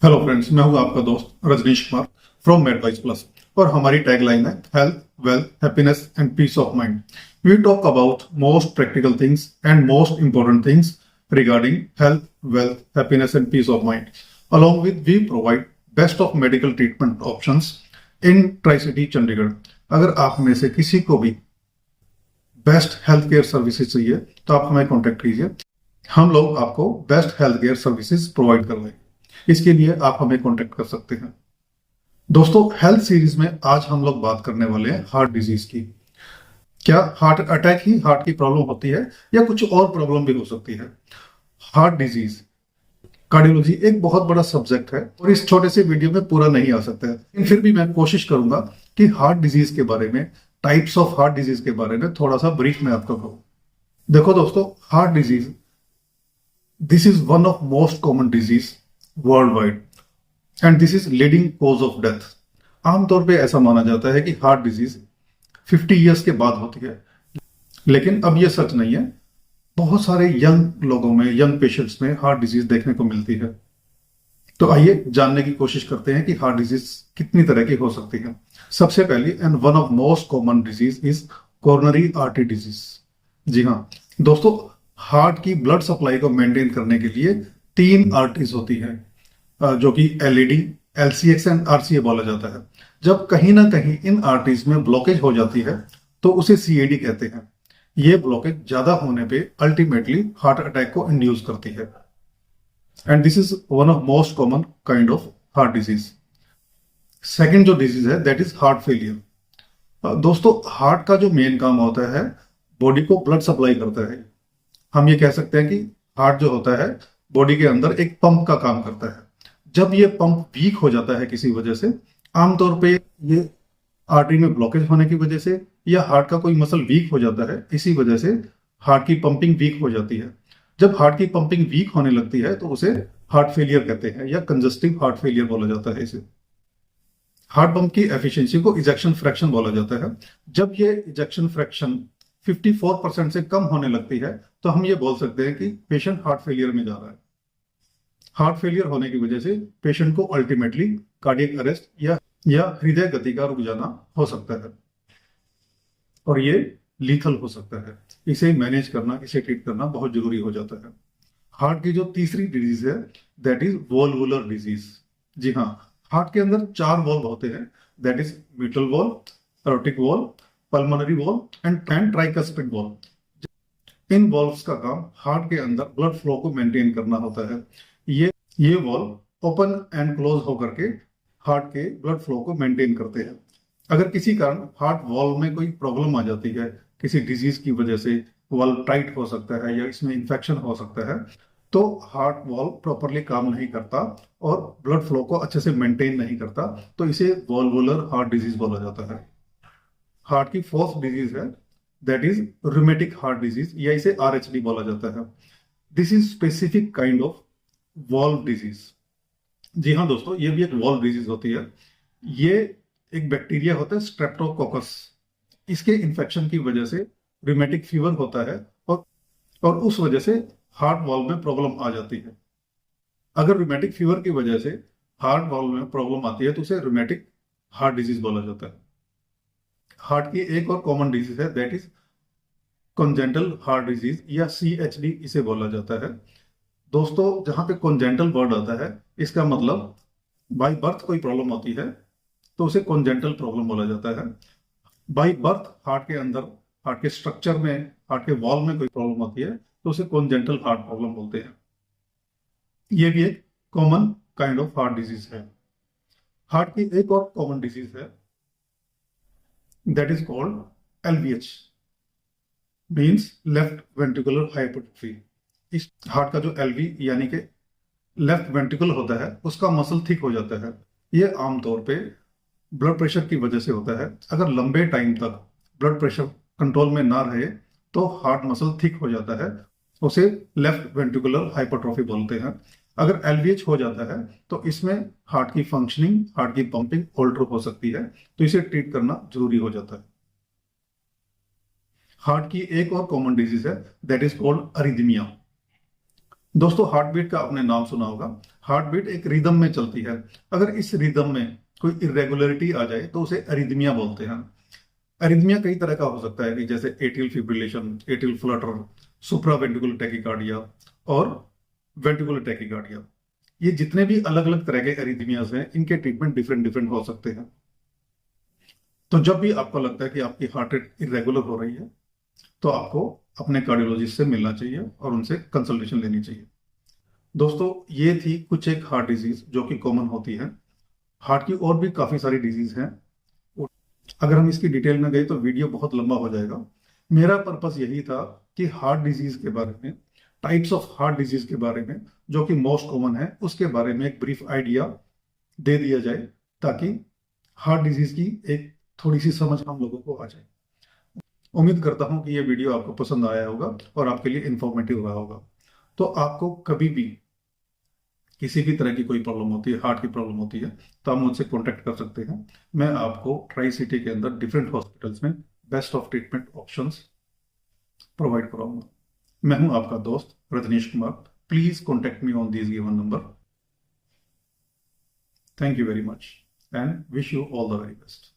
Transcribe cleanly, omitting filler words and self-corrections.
Hello friends, मैं हूं आपका दोस्त Rajneesh Kumar from Medwise plus. और हमारी टैगलाइन है health, wealth, happiness and peace of mind. We talk about most practical things and most important things regarding health, wealth, happiness and peace of mind. Along with we provide best of medical treatment options in tri city Chandigarh. अगर आप में से किसी को भी best health care services चाहिए तो आप हमें कॉन्टेक्ट कीजिए। हम लोग आपको best health care services provide कर रहे हैं। इसके लिए आप हमें कॉन्टेक्ट कर सकते हैं। दोस्तों, हेल्थ सीरीज में आज हम लोग बात करने वाले हैं हार्ट डिजीज की। क्या हार्ट अटैक ही हार्ट की प्रॉब्लम होती है या कुछ और प्रॉब्लम भी हो सकती है? हार्ट डिजीज कार्डियोलॉजी एक बहुत बड़ा सब्जेक्ट है और इस छोटे से वीडियो में पूरा नहीं आ सकता है, लेकिन फिर भी मैं कोशिश करूंगा कि हार्ट डिजीज के बारे में, टाइप्स ऑफ हार्ट डिजीज के बारे में थोड़ा सा ब्रीफ में आपको कहूं। देखो दोस्तों, heart disease this is one of most common disease world wide and this is leading cause of death. आमतौर पे ऐसा माना जाता है कि हार्ट डिजीज 50 ईयर्स के बाद होती है, लेकिन अब ये सच नहीं है। बहुत सारे यंग लोगों में, यंग पेशेंट्स में हार्ट डिजीज देखने को मिलती है। तो आइए जानने की कोशिश करते हैं कि हार्ट डिजीज कितनी तरह की हो सकती है। सबसे पहली and one of most common disease is coronary artery disease. जी हाँ दोस्तों, हार्ट की ब्लड सप्लाई को मेंटेन करने के लिए 3 आर्टरीज होती है, जो कि एलईडी, एलसीएक्स एंड आरसीए बोला जाता है। जब कहीं ना कहीं इन आर्टरीज में ब्लॉकेज हो जाती है तो उसे सीएडी कहते हैं। ये ब्लॉकेज ज्यादा होने पे अल्टीमेटली हार्ट अटैक को इंड्यूस करती है and this is one of most common kind of heart disease. Second जो डिजीज है दैट इज हार्ट फेलियर। दोस्तों, हार्ट का जो मेन काम होता है बॉडी को ब्लड सप्लाई करता है। हम ये कह सकते हैं कि हार्ट जो होता है बॉडी के अंदर एक पंप का काम करता है। जब ये पंप वीक हो जाता है किसी वजह से, आमतौर पे ये आर्टरी में ब्लॉकेज होने की वजह से या हार्ट का कोई मसल वीक हो जाता है, इसी वजह से हार्ट की पंपिंग वीक हो जाती है। जब हार्ट की पंपिंग वीक होने लगती है तो उसे हार्ट फेलियर कहते हैं या कंजस्टिव हार्ट फेलियर बोला जाता है। इसे हार्ट पंप की एफिशिएंसी को इजेक्शन फ्रैक्शन बोला जाता है। जब ये इजेक्शन फ्रैक्शन 54% से कम होने लगती है तो हम ये बोल सकते हैं कि पेशेंट हार्ट फेलियर में जा रहा है। हार्ट फेलियर होने की वजह से पेशेंट को अल्टीमेटली कार्डियक अरेस्ट या हृदय गति का रुक जाना हो सकता है और ये लीथल हो सकता है। इसे मैनेज करना, इसे ट्रीट करना बहुत जरूरी हो जाता है। हार्ट की जो तीसरी डिजीज है दैट इज वॉल्वुलर डिजीज। जी हाँ, हार्ट के अंदर 4 वॉल्व होते हैं, that is mitral valve, aortic valve, pulmonary valve and tricuspid valve. इन वॉल्व्स का काम हार्ट के अंदर ब्लड फ्लो को मेंटेन करना होता है। ये वॉल्व ओपन एंड क्लोज होकर के हार्ट के ब्लड फ्लो को मेंटेन करते हैं। अगर किसी कारण हार्ट वॉल्व में कोई प्रॉब्लम आ जाती है, किसी डिजीज की वजह से वॉल्व टाइट हो सकता है या इसमें इंफेक्शन हो सकता है, तो हार्ट वॉल्व प्रॉपरली काम नहीं करता और ब्लड फ्लो को अच्छे से मेंटेन नहीं करता, तो इसे वॉल्वुलर हार्ट डिजीज बोला जाता है। हार्ट की फोर्थ डिजीज है that is rheumatic heart disease या इसे आरएचडी बोला जाता है। This is specific kind of valve disease. जी हाँ दोस्तों, ये भी एक वॉल्व डिजीज होती है। ये एक बैक्टीरिया होता है स्ट्रेप्टोकोकस। इसके इन्फेक्शन की वजह से रूमेटिक फीवर होता है और उस वजह से हार्ट वॉल्व में प्रॉब्लम आ जाती है। अगर रूमेटिक फीवर की वजह से हार्ट वॉल्व में प्रॉब्लम आती है तो उसे रूमेटिक हार्ट डिजीज बोला जाता है। हार्ट की एक और कॉमन डिजीज है दैट इज कॉन्जेंटल हार्ट डिजीज या सीएचडी इसे बोला जाता है। दोस्तों, जहां पे कॉन्जेंटल वर्ड आता है, इसका मतलब बाय बर्थ कोई प्रॉब्लम होती है तो उसे कॉन्जेंटल प्रॉब्लम बोला जाता है। बाय बर्थ हार्ट के अंदर, हार्ट के स्ट्रक्चर में, हार्ट के वॉल में कोई प्रॉब्लम होती है तो उसे कॉन्जेंटल हार्ट प्रॉब्लम बोलते हैं। यह भी एक common kind of heart disease है। हार्ट की एक और कॉमन डिजीज है that is called LVH, means left ventricular hypertrophy. इस हार्ट का जो एलवी यानी कि लेफ्ट वेंट्रिकल होता है उसका मसल थिक हो जाता है। ये आमतौर पे ब्लड प्रेशर की वजह से होता है। अगर लंबे टाइम तक ब्लड प्रेशर कंट्रोल में ना रहे तो हार्ट मसल थिक हो जाता है, उसे लेफ्ट वेंट्रिकुलर हाइपरट्रोफी बोलते हैं। अगर एलवीएच हो जाता है तो इसमें हार्ट की फंक्शनिंग, हार्ट की पंपिंग ऑल्टर हो सकती है, तो इसे ट्रीट करना जरूरी हो जाता है। हार्ट की एक और कॉमन डिजीज है दैट इज कॉल्ड अरिदमिया। दोस्तों, हार्ट बीट का आपने नाम सुना होगा। हार्ट बीट एक रिदम में चलती है। अगर इस रिदम में कोई इरेगुलरिटी आ जाए तो उसे अरिदमिया बोलते हैं। अरिदमिया कई तरह का हो सकता है कि जैसे atrial fibrillation, atrial Flutter, supraventricular tachycardia और वेंट्रिकुलर टैकीकार्डिया। ये जितने भी अलग अलग तरह के अरिदमियाज हैं, इनके ट्रीटमेंट डिफरेंट डिफरेंट हो सकते हैं। तो जब भी आपको लगता है कि आपकी हार्ट रेट इरेगुलर हो रही है तो आपको अपने कार्डियोलॉजिस्ट से मिलना चाहिए और उनसे कंसल्टेशन लेनी चाहिए। दोस्तों, ये थी कुछ एक हार्ट डिजीज जो कि कॉमन होती है। हार्ट की और भी काफी सारी डिजीज हैं। अगर हम इसकी डिटेल में गए तो वीडियो बहुत लंबा हो जाएगा। मेरा पर्पस यही था कि हार्ट डिजीज के बारे में, टाइप्स ऑफ हार्ट डिजीज के बारे में जो कि मोस्ट कॉमन है, उसके बारे में एक ब्रीफ आइडिया दे दिया जाए ताकि हार्ट डिजीज की एक थोड़ी सी समझ हम लोगों को आ जाए। उम्मीद करता हूं कि ये वीडियो आपको पसंद आया होगा और आपके लिए इंफॉर्मेटिव रहा होगा। तो आपको कभी भी किसी भी तरह की कोई प्रॉब्लम होती है, हार्ट की प्रॉब्लम होती है, तो आप मुझसे कॉन्टेक्ट कर सकते हैं। मैं आपको ट्राई सिटी के अंदर डिफरेंट हॉस्पिटल्स में best of treatment options provide कराऊंगा। मैं हूं आपका दोस्त Rajneesh Kumar. Please contact me on this given number. Thank you very much and wish you all the very best.